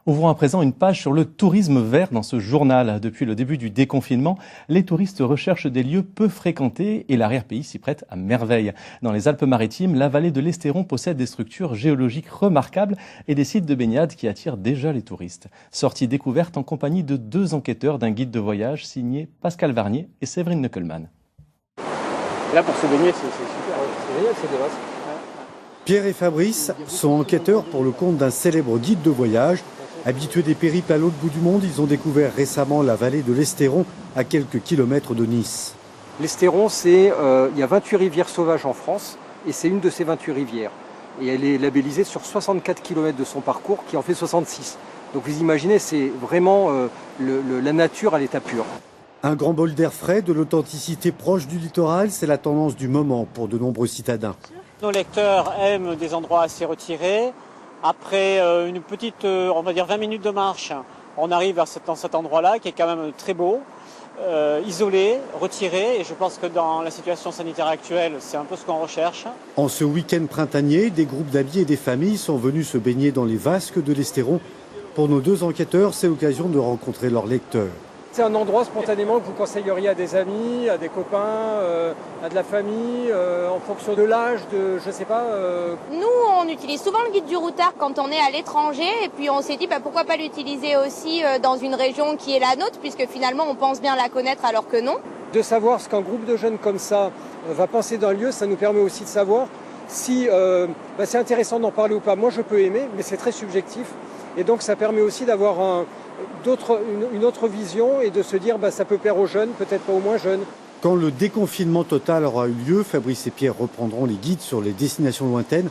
Ouvrons à présent une page sur le tourisme vert dans ce journal. Depuis le début du déconfinement, les touristes recherchent des lieux peu fréquentés et l'arrière-pays s'y prête à merveille. Dans les Alpes-Maritimes, la vallée de l'Estéron possède des structures géologiques remarquables et des sites de baignade qui attirent déjà les touristes. Sortie découverte en compagnie de 2 enquêteurs d'un guide de voyage signé Pascal Varnier et Séverine Neckelmann. Là, pour se baigner, c'est super, c'est génial, c'est dégueulasse. Pierre et Fabrice sont enquêteurs pour le compte d'un célèbre guide de voyage. Habitués des périples à l'autre bout du monde, ils ont découvert récemment la vallée de l'Estéron, à quelques kilomètres de Nice. L'Estéron, il y a 28 rivières sauvages en France, et c'est une de ces 28 rivières. Et elle est labellisée sur 64 km de son parcours, qui en fait 66. Donc vous imaginez, c'est vraiment la nature à l'état pur. Un grand bol d'air frais, de l'authenticité proche du littoral, c'est la tendance du moment pour de nombreux citadins. Nos lecteurs aiment des endroits assez retirés. Après une petite, on va dire 20 minutes de marche, on arrive dans cet endroit-là qui est quand même très beau, isolé, retiré. Et je pense que dans la situation sanitaire actuelle, c'est un peu ce qu'on recherche. En ce week-end printanier, des groupes d'amis et des familles sont venus se baigner dans les vasques de l'Estéron. Pour nos 2 enquêteurs, c'est l'occasion de rencontrer leurs lecteurs. C'est un endroit spontanément que vous conseilleriez à des amis, à des copains, à de la famille, en fonction de l'âge, de je sais pas. Nous, on utilise souvent le guide du routard quand on est à l'étranger, et puis on s'est dit pourquoi pas l'utiliser aussi dans une région qui est la nôtre, puisque finalement on pense bien la connaître alors que non. De savoir ce qu'un groupe de jeunes comme ça va penser d'un lieu, ça nous permet aussi de savoir si c'est intéressant d'en parler ou pas. Moi je peux aimer, mais c'est très subjectif, et donc ça permet aussi d'avoir une autre vision et de se dire ça peut plaire aux jeunes, peut-être pas aux moins jeunes. Quand le déconfinement total aura eu lieu, Fabrice et Pierre reprendront les guides sur les destinations lointaines.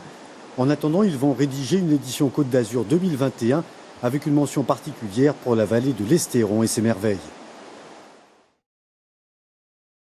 En attendant, ils vont rédiger une édition Côte d'Azur 2021 avec une mention particulière pour la vallée de l'Estéron et ses merveilles.